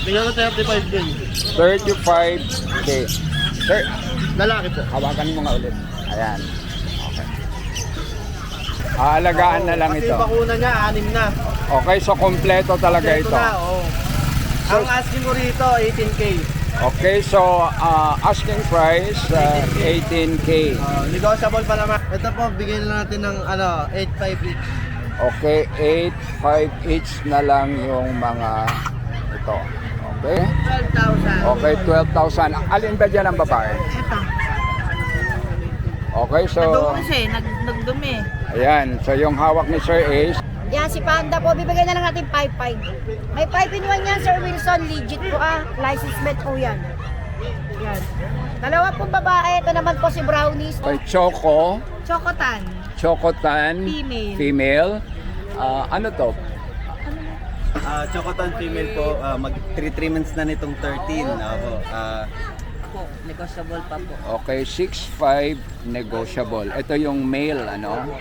Bigyan ko 35 din. 35K. Sir, Lalaki po. hawakan mo nga ulit. Ayan. Okay. Aalagaan na lang Kasi ito. yung bakuna niya, 6 na. Okay, so kompleto talaga ito. Na, oo. Ang asking ko rito, 18K. Okay, so asking price 18K. Negotiable pa naman. Ito po, bigyan na natin ng 8.5 each. Okay, 8.5 each na lang yung mga ito. Okay? 12,000. Okay, 12,000. Alin ba dyan ang babae? Ito. Okay, so Nagdumi siya eh. Nagdumi. ayan. So yung hawak ni Sir Ace. Yan, si Panda po. Bibigyan na lang natin 5-5. May 5 in 1 yan, Sir Wilson. Legit po License bet po yan. Yan. Dalawa pong babae. Ito naman po si Brownies. Kay Choco. Chocotan. Chocotan. Female. Female. Ano to? Chocotan female po, mag 3 months na nitong 13. Po, negotiable pa po. Okay, 6.5 negotiable. Ito yung male, ano?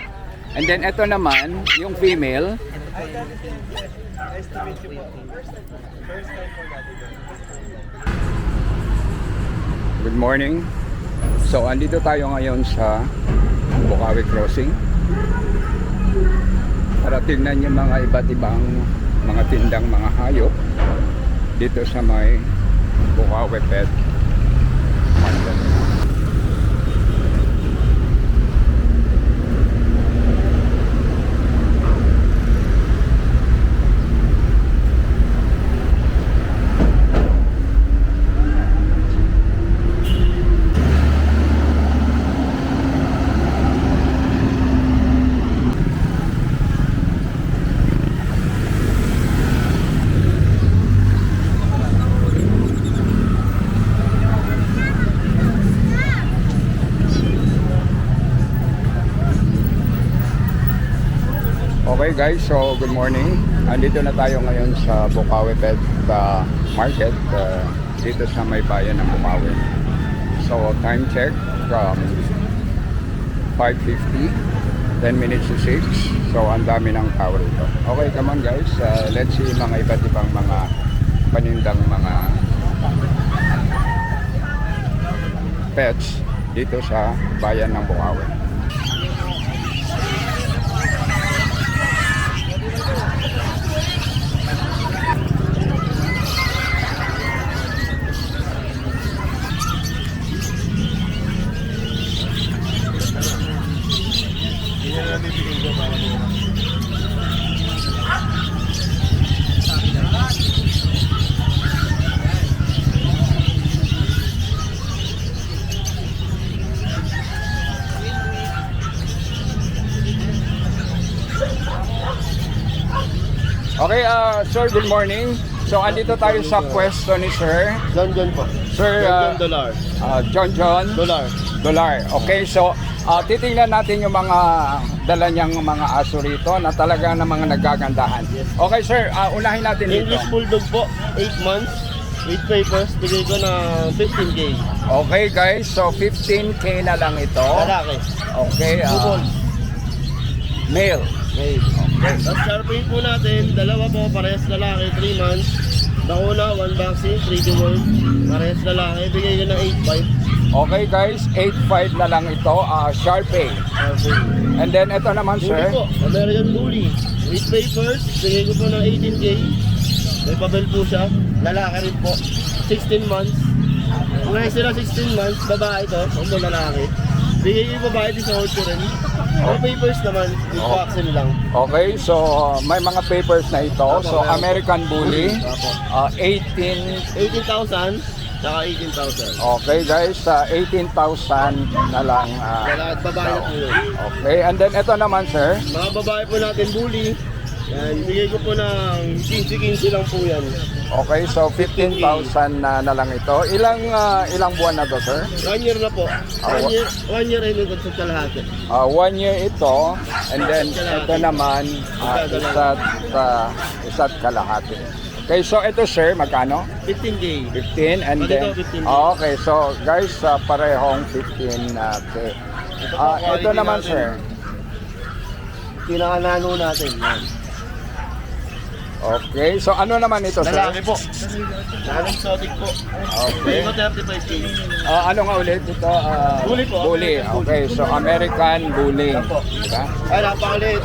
And then ito naman, yung female. Good morning. So, andito tayo ngayon sa Bukawi Crossing para tingnan yung mga iba't ibang mga tindang mga hayop dito sa may Bukawi Pet Market. Okay guys, so good morning. Andito na tayo ngayon sa Bukawi Pet Market dito sa may bayan ng Bukawi. So time check from 5:50, 10 minutes to 6. So ang dami ng tao rito. Okay, come on guys, let's see mga iba't ibang mga panindang mga pets dito sa bayan ng Bukawi. Okay, sir, good morning. So, andito tayo sa pwesto ni Sir. John po. Sir, John Dollar. John Dollar. Dolar. Okay, so titingnan natin yung mga dala niyang mga aso rito na talaga na mga nagagandahan. Okay, sir, unahin natin dito. English Bulldog po, 8 months. With papers, bigay ko ng 15K. Okay, guys, so 15K na lang ito. Lalaki. Okay, Bukol. male. Okay. Tapos sharping po natin, dalawa po, parehas lalaki, 3 months. Nauna, 1 vaccine, 3 to 1. Parehas lalaki, bigay ko ng 8.5. Okay, guys, 8.5 na lang ito, Sharpei. Okay. And then ito naman, Bully sir. po, American Bully. With papers, bigay ko po ng 18K. May pabel po siya. Lalaki rin po. 16 months. Kung sila 16 months, babae ito. Ako lalaki. Bigay ko yung babae din sa 8 rin. May papers naman, with vaccine lang. Okay, so may mga papers na ito. So American Bully, 18. 18,000, saka 18,000. Okay, guys, 18,000 na lang. Lalaki at babae na po yun. Okay, and then ito naman, sir. Mga babae po natin, Bully. Yan, bigay ko po ng 15-15 lang po yan. Okay, so 15,000 na lang ito. Ilang buwan na to, sir? 1 year na po. 1 year ay nagod sa kalahati. 1 year ito, and then ito naman, isa't kalahati. Okay, so ito, sir, magkano? 15K. 15, and then, Ito, 15. okay, so guys, parehong 15K. Ito naman, sir. Kinakanano natin. Yan. Okay, so ano naman ito, sir? Lalaki po. Lalaki exotic po. Okay. Bigay ko 35K. Ano nga ulit ito? Bully po. Bully. Okay, so American Bully. Opo. Diba? Ay, napakalit.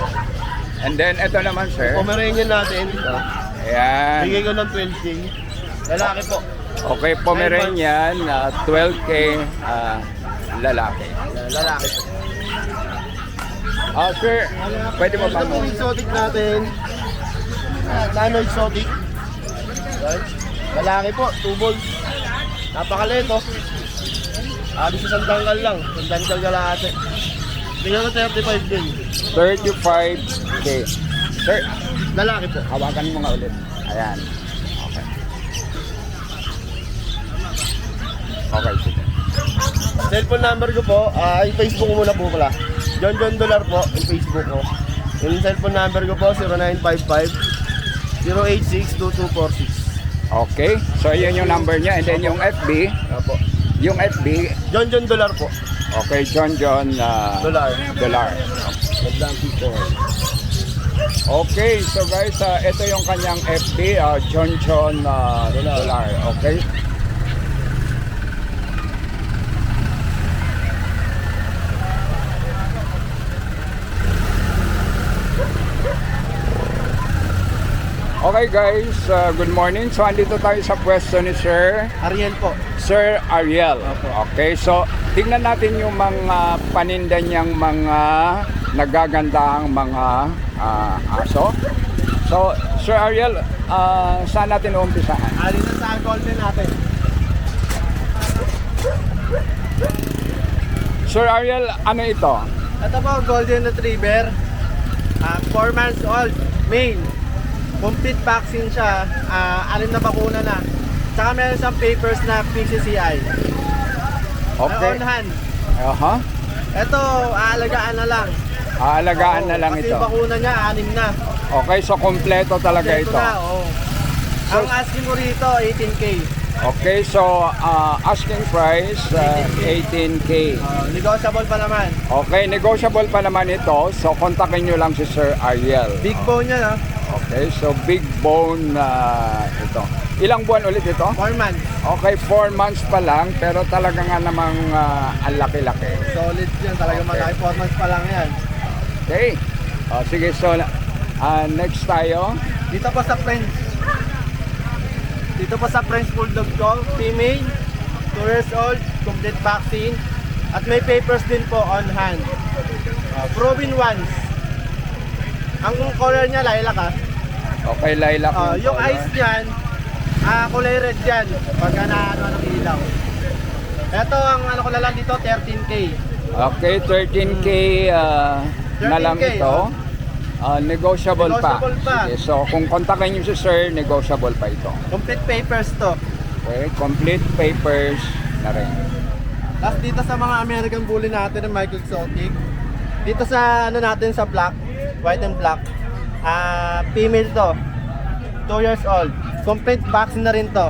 And then ito naman, sir. Pomeranian natin. Ayan. Bigay ko ng 12K. Lalaki po. Okay, Pomeranian, 12K lalaki. Lalaki po. Sir, pwede mo Ito bang... po exotic natin. Nano exotic. Yan. Lalaki po, 2 balls. Napakalit oh. Abi sa sandanggal lang. Sandanggal kalahati. Bigyan ko 35 din. 35K. Sir, Lalaki po. hawakan mo nga ulit. Ayan. Okay. Okay, sige. Cellphone number ko po, yung Facebook ko muna po pala. John Dollar po, yung Facebook ko. Yung cellphone number ko po, 0955-086-2246. Okay, so yun yung number niya. And then yung FB, Apo. yung FB, John Dollar po. okay, John Dollar. Dollar. Magdang people. Okay, so guys, ito yung kanyang FB, John Dollar. Okay. Okay guys, good morning. So andito tayo sa pwesto ni Ariel po. Sir Ariel. Okay, so tingnan natin yung mga paninda niyang mga nagagandahang mga aso. So, Sir Ariel, saan natin uumpisahan? Ari na sa golden natin. Sir Ariel, ano ito? Ito po, golden retriever. 4 months old, male. Complete vaccine siya, 6 na bakuna na. Tsaka meron siyang papers na PCCI. Okay. On hand. Aha. Ito, aalagaan na lang. Aalagaan na lang Kasi ito. yung bakuna niya, 6 na. Okay, so kompleto talaga Ito ito. na, oo. Ang asking mo rito, 18K. Okay, so asking price 18K. Negotiable pa naman. Okay, negotiable pa naman ito. So kontakin nyo lang si Sir Ariel. Big bone niya, no? Okay, so big bone ito. Ilang buwan ulit ito? 4 months. Okay, 4 months pa lang pero talaga nga namang ang laki-laki. Solid yan, talaga Okay. malaki. 4 months pa lang yan. Okay. Sige, so next tayo. Dito po sa French. Dito po sa French Bulldog ko, female, 2 years old, complete vaccine, at may papers din po on hand. Proven once. Ang color niya, lilac ah. Okay, lilac. Yung eyes niyan, kulay red yan, pagka na ng ilaw. Ito, ang ano ko na lang dito, 13K. Okay, 13K na lang 13K, ito. Negotiable pa. Negotiable pa. Sige, so kung kontakin nyo si Sir, negotiable pa ito. Complete papers to. Okay, complete papers na rin. Tapos dito sa mga American Bully natin ng Michael Exotic, dito sa ano natin sa black, white and black, female to, 2 years old, complete vaccine na rin to.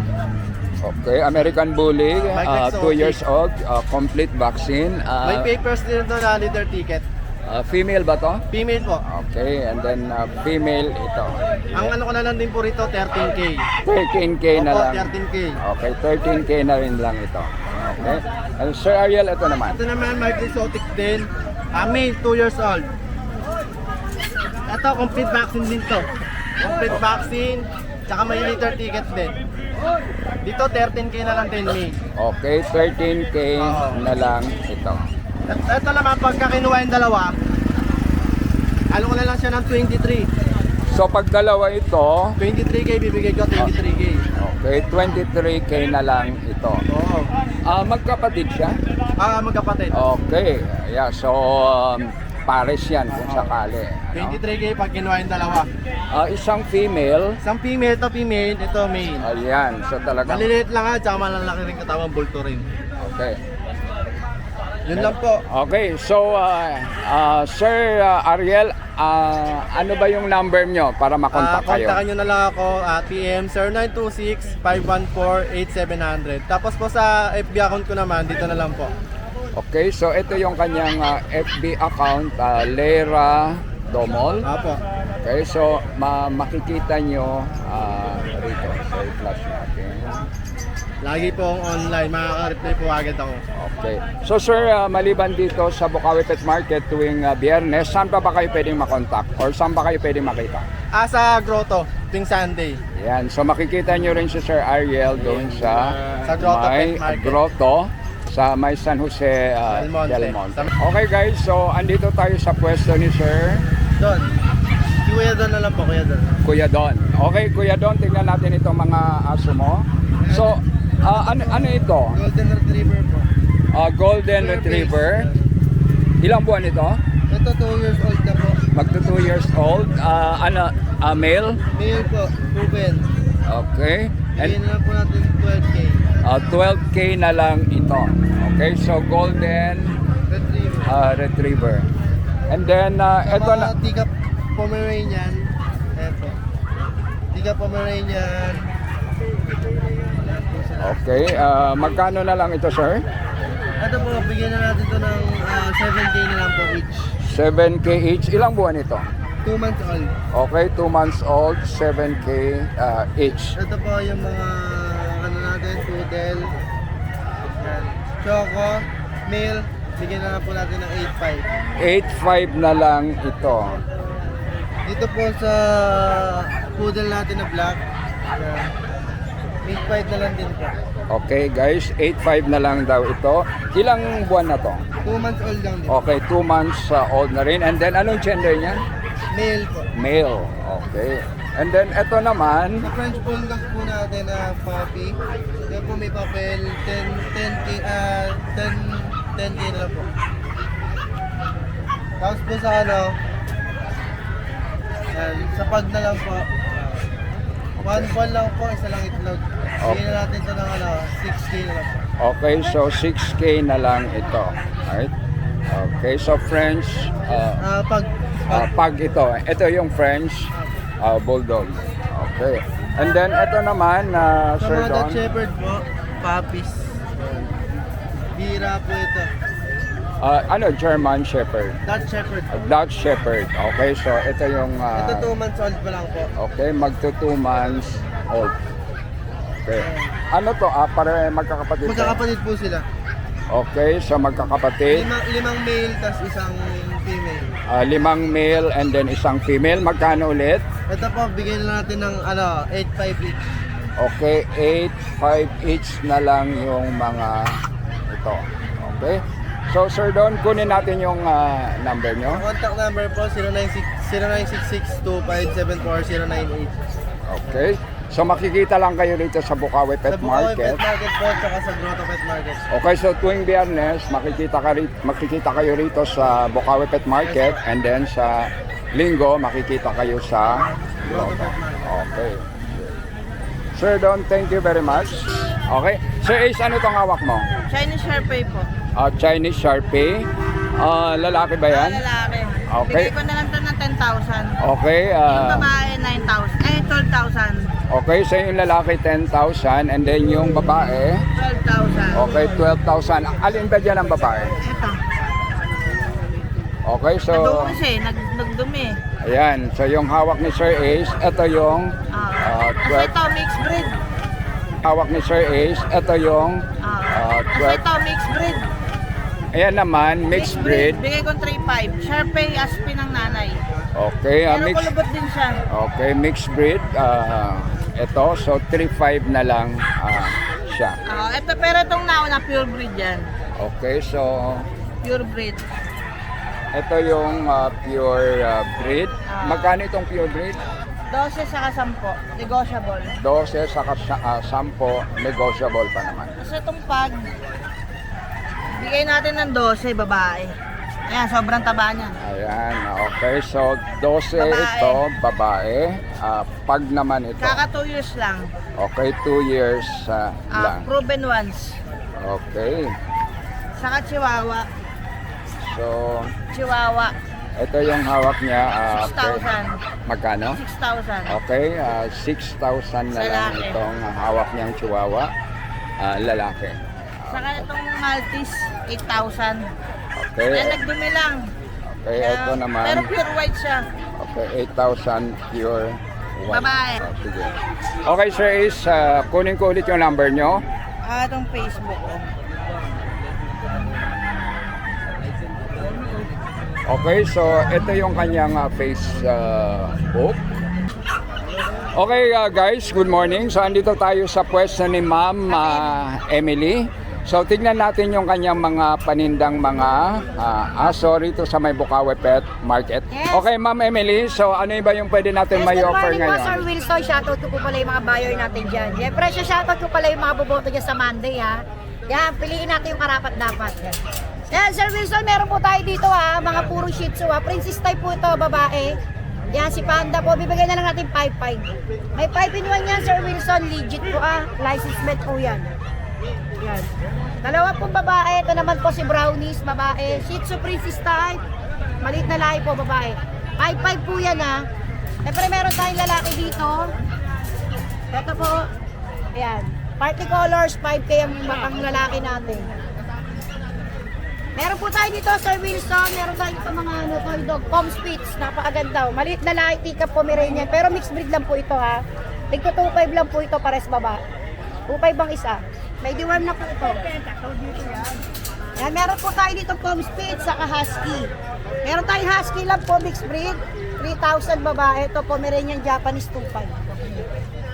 Okay, American Bully, Michael 2 years Exotic. old, complete vaccine. May papers din to na leader ticket. Female ba to? Female po. Okay, and then female ito. Ang ano ko na lang din po rito, 13K. 13K na Opo, lang. 13K. Okay, 13K na rin lang ito. Okay. And Sir Ariel, ito naman. Ito naman, Michael Exotic din, male, 2 years old. Ito, complete vaccine din to. Complete vaccine, tsaka may leader ticket din. Dito, 13K na lang din, male. Okay, 13K na lang ito. Ito naman, pagka kinuha yung dalawa, ano ko na lang siya ng 23. So pag dalawa ito, 23K, bibigay ko 23K. okay, 23K na lang ito. Oo. Magkapatid siya? Magkapatid. Okay, yeah, so pares yan kung sakali. Ano? 23K pag kinuha yung dalawa. Isang female, Isang female to female, ito male. ayan, so talagang, Maliliit lang ha, tsaka malalaki rin katawang bulto rin. okay. Yun lang po. Okay, so Sir Ariel, ano ba yung number nyo para makontak kayo? Kontakan nyo na lang ako at PM 0926-514-8700. Tapos po sa FB account ko naman, dito na lang po. Okay, so ito yung kanyang FB account, Lera Domol. Apo. Okay, so makikita nyo rito sa i-flash natin. Lagi po akong online, makaka-reply po agad ako. Okay. So sir, maliban dito sa Bukawi Pet Market tuwing Biyernes, saan pa ba kayo pwedeng makontak? Or saan ba kayo pwedeng makita? Sa Grotto, tuwing Sunday. Yan, so makikita nyo rin si Sir Ariel doon sa Grotto may Pet Market. Grotto sa may San Jose Del Monte. Okay guys, so andito tayo sa pwesto ni Sir Don. Si Kuya Don na lang po, Kuya Don. Kuya Don. Okay, Kuya Don, tingnan natin itong mga aso mo. So, ano ito? Golden Retriever po. Golden Retriever. Ilang buwan ito? Ito 2 years old na po. Magto 2 years old. Male? Male po, proven. Okay. Bigyan And na lang po natin 12K. 12K na lang ito. Okay, so Golden Retriever. Retriever. And then, ito na. Tika Pomeranian. Ito. Tika Pomeranian. Okay, magkano na lang ito, sir? Ito po, bigyan na natin ito ng 7K na lang po each. 7K each. Ilang buwan ito? 2 months old. Okay, 2 months old, 7K each. Ito po yung mga ano natin, poodle. Yan. Choco, male, bigyan na lang po natin ng 8.5. 8.5 na lang ito. Dito po sa poodle natin na black. Yan. 8.5 na lang din po. Okay guys, 8.5 na lang daw ito. Ilang buwan na to? 2 months old lang din. Okay, 2 months old na rin. And then anong gender niya? Male po. Male. Okay. And then ito naman, Sa French Bulldog po natin na puppy. Yan po may papel, 10K na lang po. Tapos po sa ano, yan, sa pag na lang po. 1 ball lang po, isa lang itlog. Bigyan na natin ito ng 6K na lang po. okay, so 6K na lang ito. Alright. Okay, so French, pag ito. Ito yung French Bulldog. Okay. And then ito naman, Sa Sir mga Don. Dutch Shepherd po, puppies. Bira po ito. German Shepherd. Dutch Shepherd. Dutch Shepherd. Okay, so ito yung Ito 2 months old pa lang po. okay, magto 2 months old. Okay. Ano to? Para magkakapatid. to? Magkakapatid po sila. Okay, so magkakapatid. Limang male, tas isang female. 5 male and then isang female. Magkano ulit? Ito po, bigyan na natin ng 8.5 each. Okay, 8.5 each na lang yung mga ito. Okay. So Sir Don, kunin natin yung number nyo. Ang contact number po, 0966-2574-098. Okay. So makikita lang kayo rito sa Bukawi Sa Pet Bukawi Market. Pet Market po, tsaka sa Grotto Pet Market. Okay, so tuwing Biyernes, makikita kayo rito sa Bukawi Pet Market and then sa Linggo, makikita kayo sa Grotto Pet Market. Okay. Sir Don, thank you very much. Okay. Sir Ace, ano itong hawak mo? Chinese Sharpei po. Chinese Sharpei. Lalaki ba yan? Lalaki. Okay. Bigay ko na lang to ng 10,000. Okay. Yung babae, 9,000. 12,000. Okay, so yung lalaki 10,000 and then yung babae, 12,000. okay, 12,000. Alin ba dyan ang babae? Ito. Okay, so, Nagdumi siya eh. Nagdumi. ayan. So yung hawak ni Sir Ace, ito yung Kasi 12. ito, mixed breed. Hawak ni Sir Ace, ito yung Kasi 12. ito, mixed breed. Ayan naman, mixed breed. Bigay ko 3,500. Sharpei, Aspin ng nanay. Okay, Pero mixed. kulubot din siya. Okay, mixed breed. Ito, so 3,500 na lang siya. Pero itong nauna, pure breed yan. Okay, so Pure breed. ito yung pure breed. Magkano itong pure breed? 12 saka 10. Negotiable. 12 saka 10, negotiable pa naman. Kasi itong pag, bigay natin ng 12, babae. Ayan, sobrang taba niya. Ayan, okay. So 12 Babae. ito, babae. Pag naman ito. Kaka 2 years lang. Okay, 2 years lang. Proven ones. Okay. Saka Chihuahua. So, Chihuahua. ito yung hawak niya. 6,000. Magkano? 6,000. Okay, 6,000 na lang Lalaki. itong hawak niyang chihuahua. Lalaki. Saka itong Maltese, 8,000. Okay. Yan, nagdumi lang. Okay, ito naman. Pero pure white siya. Okay, 8,000 pure white. Babae. Sige. Okay, Sir Ace, kunin ko ulit yung number nyo. Itong Facebook. Okay, so ito yung kanyang Facebook. Okay guys, good morning. So andito tayo sa pwesto ni Ma'am Emily. So tignan natin yung kanyang mga panindang mga aso rito sa may Bukawi Pet Market. Yes. Okay, Ma'am Emily, so ano ba yung pwede natin may offer Good morning po, Sir ngayon? Wilson. Shoutout ko pala yung mga buyer natin dyan. Siyempre, shoutout ko pala yung mga boboto dyan sa Monday, ha. Yan, piliin natin yung karapat dapat. Yan, Sir Wilson, meron po tayo dito, ha. Mga puro Shih Tzu, ha. Princess type po ito, babae. Yan, si Panda po. Bibigyan na lang natin 5-5. May 5-in-1 yan, Sir Wilson. Legit po, ha. License met po yan. Yan. Dalawa pong babae. Ito naman po si Brownies, babae. Shih Tzu Princess type. Maliit na lahi po, babae. 5-5 po yan, ha. Siyempre, meron tayong lalaki dito. Ito po. Ayan. Party colors, 5K ang lalaki natin. Meron po tayo dito, Sir Wilson. Meron tayo dito mga toy dog, Pom Spitz. Napakaganda. Maliit na lahi, Teacup Pomeranian. Pero mixed breed lang po ito, ha. Tigto 2.5 lang po ito, pares baba. 2.5 ang isa. May deworm na po ito. Yan, meron po tayo dito Pom Spitz, saka Husky. Meron tayong Husky lang po, mixed breed. 3,000 babae. Ito, Pomeranian Japanese 2.5.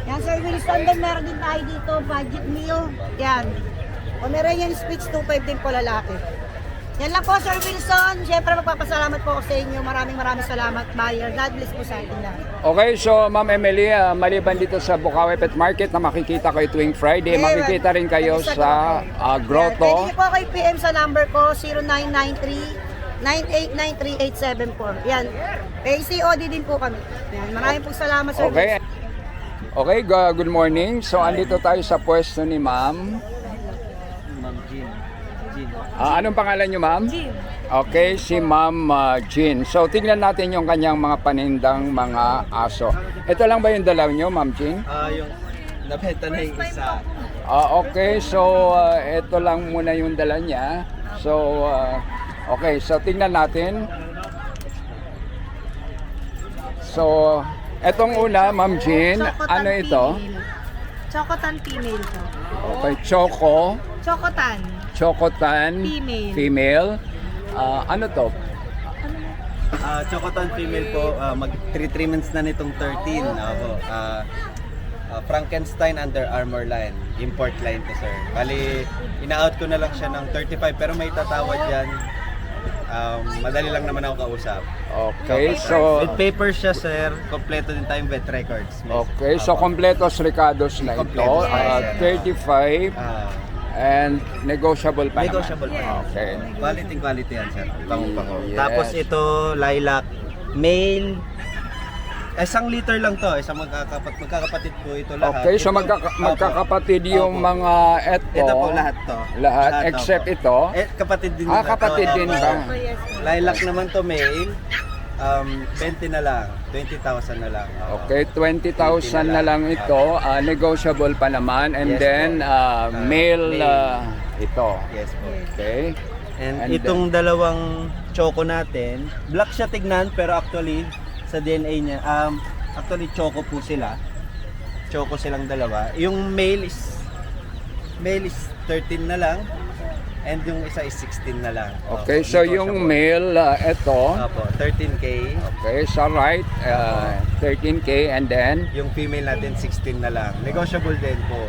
Yan, Sir Wilson, din meron din tayo dito, budget meal. Yan. Pomeranian Spitz 2.5 din po lalaki. Yan lang po, Sir Wilson. Siyempre, magpapasalamat po ako sa inyo. Maraming salamat, buyer. God bless po sa ating lahat. Okay, so Ma'am Emily, maliban dito sa Bukawi Pet Market na makikita kayo tuwing Friday, makikita rin kayo sa Grotto. Pwede niyo po kayo PM sa number ko, 0993-9893874. Yan. PCOD din po kami. Yan. Maraming po salamat, Sir Okay. Wilson. Okay, good morning. So andito tayo sa pwesto ni Ma'am. Ma'am Jean. Anong pangalan niyo, Ma'am? Jim. Okay, si Ma'am Jean. So tingnan natin yung kanyang mga panindang mga aso. Ito lang ba yung dalaw niyo, Ma'am Jean? Yung nabenta na yung isa. Okay, so ito lang muna yung dala niya. So okay, so tingnan natin. So etong una, Ma'am Jean, Chocotan ano ito? female. Chocotan female to. Okay, Chocotan. Chocotan Female. female. Ano to? Chocotan female po, mag 3 months na nitong 13. Ako, Frankenstein Under Armour line. Import line to, sir. Bali, ina-out ko na lang siya ng 35 pero may tatawad yan. Madali lang naman ako kausap. Okay, so With papers siya, sir. Kompleto din tayong vet records. okay, so kompletos recados na ito. Kompleto. 35 and negotiable pa Negotiable naman. pa. Okay. Quality yan, sir. Bango-bango. Yes. Tapos ito, lilac, male. 1 liter lang to. Magkakapatid po ito lahat. Okay, so Ito, magkakapatid yung Opo. mga Ito po lahat to. Lahat except opo. ito. Kapatid din. Kapatid din ba? Lilac naman to male. 20 na lang. 20,000 na lang. Okay, 20,000 na lang ito. Negotiable pa naman. And Yes, then male male. ito. Yes po. Okay. And, And itong dalawang choco natin, black siya tignan pero actually sa DNA niya, actually choco po sila. Choco silang dalawa. Yung male is 13 na lang and yung isa is 16 na lang. Okay, so yung male ito. Opo, 13K. Okay, so right, 13K and then Yung female natin 16 na lang. Negotiable din po.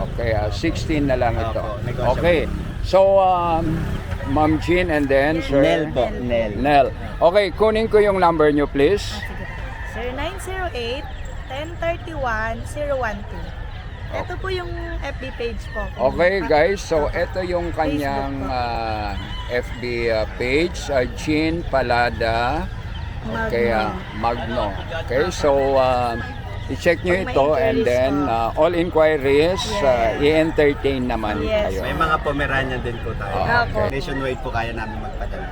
okay, 16 na lang ito. Opo, negotiable. Okay. So Ma'am Jean and then Sir Nel po, Nel. Nel. Okay, kunin ko yung number nyo please. Sir, 908-1031-012. Ito po yung FB page po. Okay guys, so ito yung kanyang FB page, Jean Palada. Okay, Magno. Okay, so i-check nyo ito and then all inquiries i-entertain naman Yes. kayo. May mga Pomeranian din po tayo. Okay. Nationwide po kaya namin magpadala.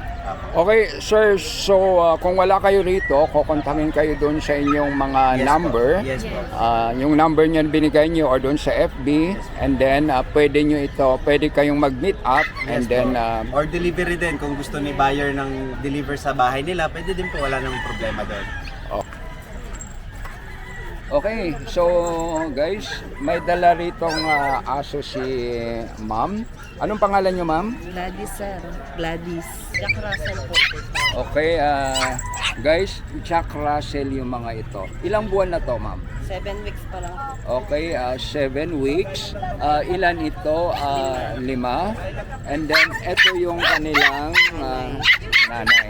Okay, sir, so kung wala kayo rito, kukontakin kayo doon sa inyong mga Yes po. number. Yes po. Yung number nyo binigay nyo or doon sa FB and then pwede kayong mag-meet up and Yes then po. Or delivery din kung gusto ni buyer ng deliver sa bahay nila, pwede din po, wala namang problema doon. Okay, so guys, may dala ritong aso si ma'am. Anong pangalan niyo, ma'am? Gladys, sir. Gladys. Jack Russell po. Okay, guys, Jack Russell yung mga ito. Ilang buwan na to, ma'am? 7 weeks pa lang po. Okay, 7 weeks. Ilan ito? 5. And then, ito yung kanilang nanay.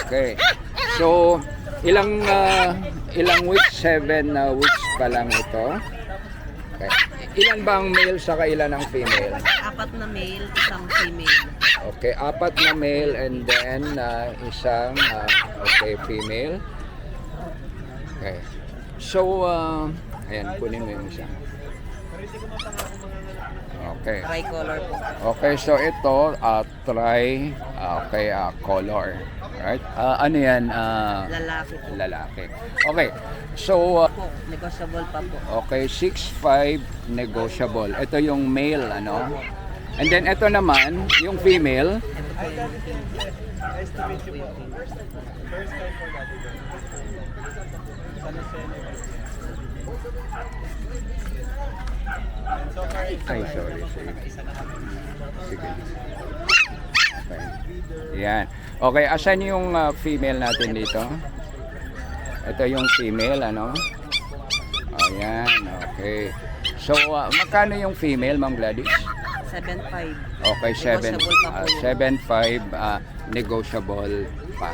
Okay. So, ilang weeks? 7 weeks pa lang ito. Okay. Ilan ba ang male saka ilan ang female? 4 na male, isang female. Okay, 4 na male and then isang female. Okay. So, ayan, kunin mo yung isa. Okay. Tricolor po. Okay, so ito, color. Alright? Ano yan? Lalaki po. Lalaki. Okay, so, Po, negotiable pa po. okay, 6'5", negotiable. Ito yung male, ano? And then, ito naman, yung female. Ito po yung female. Ay, sorry. Sige. Okay. Yan. Okay, asan yung female natin dito? Ito yung female, ano? Ayan, okay. So, magkano yung female, Ma'am Gladys? 7.5. Okay, 7.5 negotiable pa.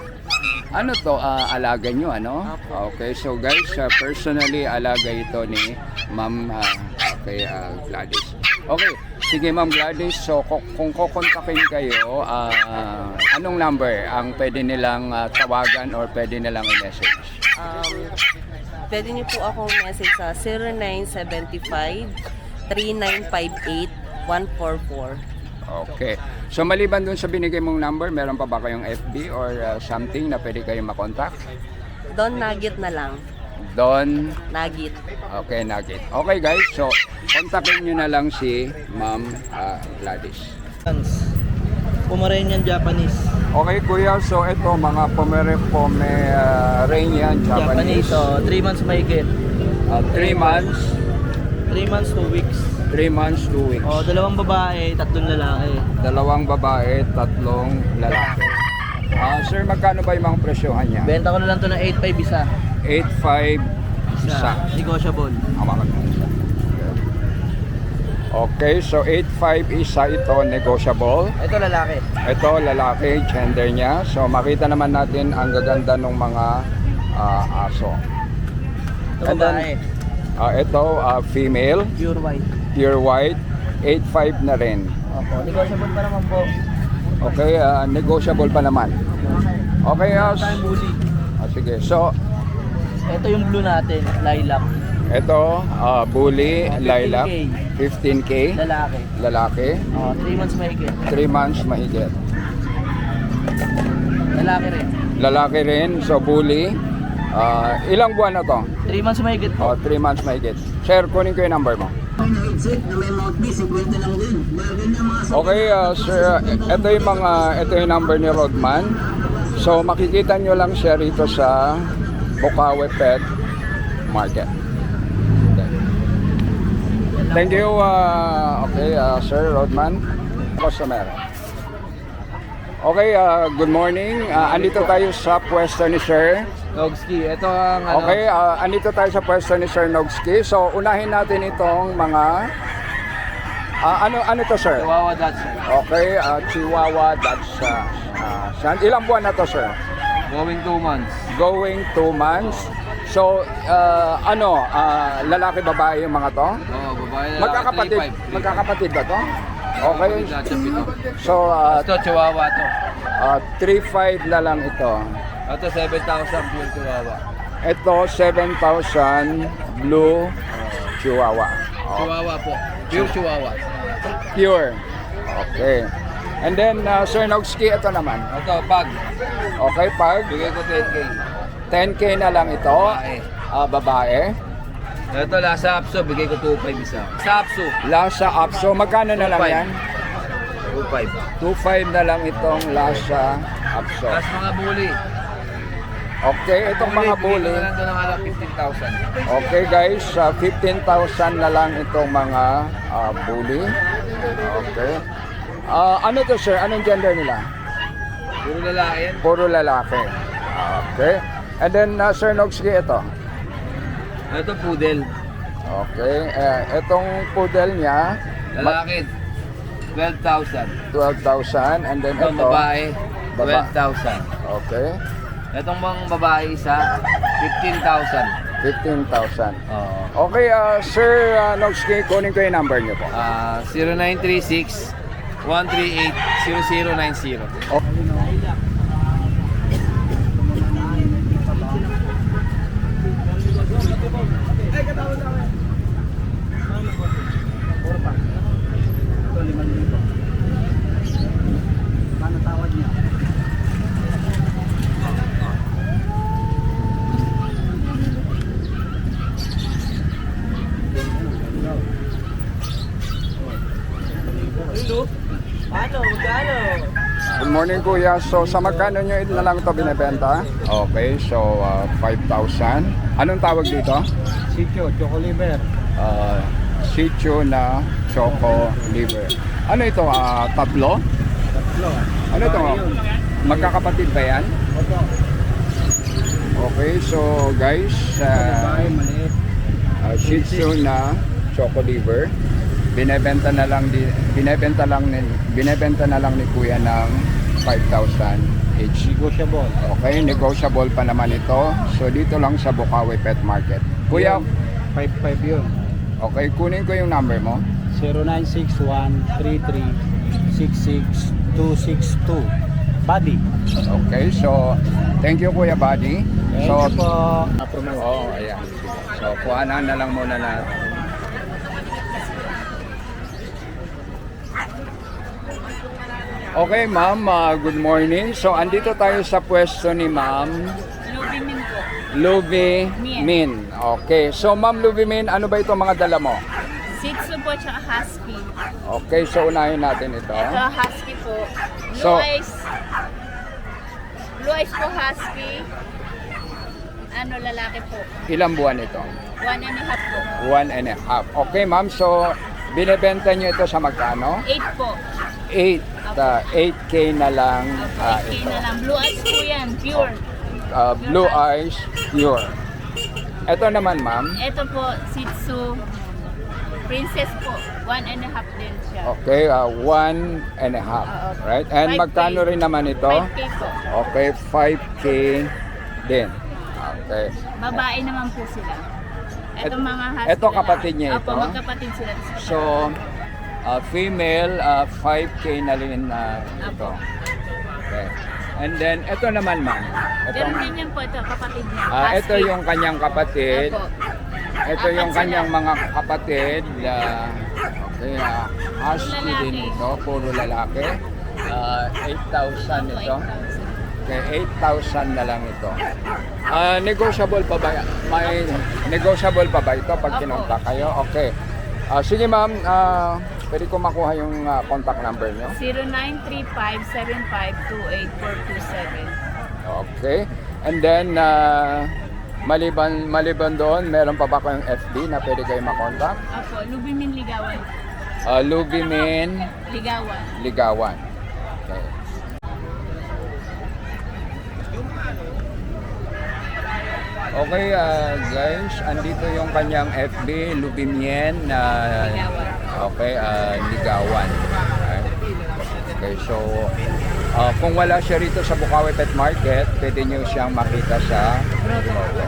Ano to, alaga nyo, ano? Okay, so guys, personally, alaga ito ni Ma'am Gladys. Okay, sige Ma'am Gladys, so kung kukontakin kayo, anong number ang pwede nilang tawagan or pwede nilang i-message? Pwede niyo po akong message sa 0975-3958-144. Okay. So maliban dun sa binigay mong number, meron pa ba kayong FB or something na pwede kayong makontak? Don Nugget na lang. Don Nugget. Okay, Nugget. Okay guys, so kontakin nyo na lang si Ma'am Gladys. Pomeranian Japanese. Okay kuya, so ito mga Pomeranian Japanese. 3 months mahigit. 3 months, 3 months, 2 weeks. 3 months, 2 weeks. 2 babae, 3 lalaki. 2 babae, 3 lalaki. Sir, magkano ba yung mga presyohan niya? Benta ko na lang to ng 8.5 isa. 8.5 isa. Negotiable. Hawakan mo isa. Okay, so 8.5 isa ito, negotiable. Ito lalaki. Ito, lalaki, gender niya. So, makita naman natin ang gaganda ng mga aso. Ito And then, babae. ito, female, Pure white. pure white, 8.5 na rin. Opo. Negotiable pa naman po. Okay, negotiable pa naman. Okay, Time bully. sige. So, Ito yung blue natin, lilac. ito, bully, 15K. lilac, 15K, Lalaki. lalaki, 3 months mahigit. 3 months mahigit. Lalaki rin. Lalaki rin, so bully. Ilang buwan na to? 3 months mahigit po. 3 months mahigit. Sir, kunin ko yung number mo. Okay, sir, ito yung number ni Rodman. So, makikita nyo lang siya rito sa Bukawi Pet Market. Okay. Thank you, Sir Rodman. Customer. Okay, good morning. Andito tayo sa pwesto ni Sir. Nogski. Ito ang Okay, andito tayo sa pwesto ni Sir Nogski. So, unahin natin itong mga... ano to, Sir? Chihuahua Dutch. Okay, Chihuahua Dachshund. Ilang buwan na to, Sir? Going 2 months. Going 2 months. So, lalaki, babae yung mga to? Oo, babae na Magkakapatid? Magkakapatid ba to? Okay. So, Ito, Chihuahua to. 3.5 na lang ito. Ito, 7,000 pure Chihuahua. Ito, 7,000 blue Chihuahua. Chihuahua po. Pure Chihuahua. Pure. Okay. And then, Sir Nogski, ito naman. Ito, pag. Okay, pag Bigay ko 10K. 10K na lang ito. Babae. Babae. Ito, Lhasa Apso. Bigay ko 2.5 isa. Sa Apso. Lhasa Apso. Magkano na lang 2.5. yan? 2.5. 2.5 na lang itong Lhasa Apso. Tapos mga bully. Okay, itong mga bully. Bigay ko na lang ito ng alam 15,000. Okay guys, 15,000 na lang itong mga bully. Okay. Ano to sir? Anong gender nila? Puro lalaki yan. Puro lalaki. Okay. And then Sir Nogski, ito. Ito poodle. Okay. Itong poodle niya, Lalaki. 12,000. 12,000. And then Itong ito, babae. Baba- 12,000. okay. Itong mga babae isa, 15,000. 15,000. Oo. Okay, Sir Nogski, kunin ko yung number niyo po. 0936 138 0090. Good morning kuya. So sa magkano nyo na lang ito binibenta? Okay, so 5,000. Anong tawag dito? Sitio, Choco Liver. Sitio na choco liver. Ano ito? Tatlo? Tatlo. Ano ito? Magkakapatid ba yan? Okay, so guys, Maliit. Shih Tzu na choco liver. Binebenta na lang ni Kuya ng 5,000 each. Negotiable. Okay, negotiable pa naman ito. So dito lang sa Bukawi Pet Market. Kuya, 5-5 yun. okay, kunin ko yung number mo. 0961-33-66262. Buddy. Okay, so thank you Kuya Buddy. So, po. ayan. So kuhanan na lang muna natin. Okay, ma'am, good morning. So, andito tayo sa pwesto ni ma'am Lubi Min po. Lubi Min. Okay, so ma'am Lubi Min, ano ba ito mga dala mo? Shih Tzu po tsaka Husky. Okay, so unahin natin ito. Ito Husky po. So- Blue eyes po Husky. Ano, lalaki po. Ilang buwan ito? 1.5 po. 1.5. Okay, ma'am, so binebenta nyo ito sa magkano? 8 po. 8K na lang 8K ito. na lang. Blue eyes po yan. Pure. Blue eyes, pure. Ito naman, ma'am. Ito po, Shih Tzu. Princess po. 1.5 din siya. Okay, 1.5. Right? And 5K. magkano rin naman ito? 5K po. Okay, 5K din. Okay. Babae naman po sila. Ito mga husky. Ito kapatid niya Opo, ito? magkapatid sila. So, female, 5K na rin ito. Okay. And then, ito naman, ma'am. Meron din yan po ito, kapatid niya. Ito Husky. yung kanyang kapatid. Opo. Ito yung Apat kanyang sila. mga kapatid. Okay, husky Lalaki. din ito. Puro lalaki. 8,000 Opo, ito. 8,000. Okay, 8,000 na lang ito. Negotiable pa ba? May negotiable pa ba ito pag Opo. kinontak kayo? Okay. Sige ma'am, pwede ko makuha yung contact number nyo? 0935-7528427. Okay. And then, maliban doon, meron pa ba kayong FB na pwede kayo makontak? Opo, Lubimin Ligawan. Lubimin Ligawan. Ligawan. Okay. Okay guys, andito yung kanyang FB, Lubimien Ligawan. okay, Ligawan. Okay, so kung wala siya rito sa Bukawi Pet Market, pwede nyo siyang makita sa Grotto.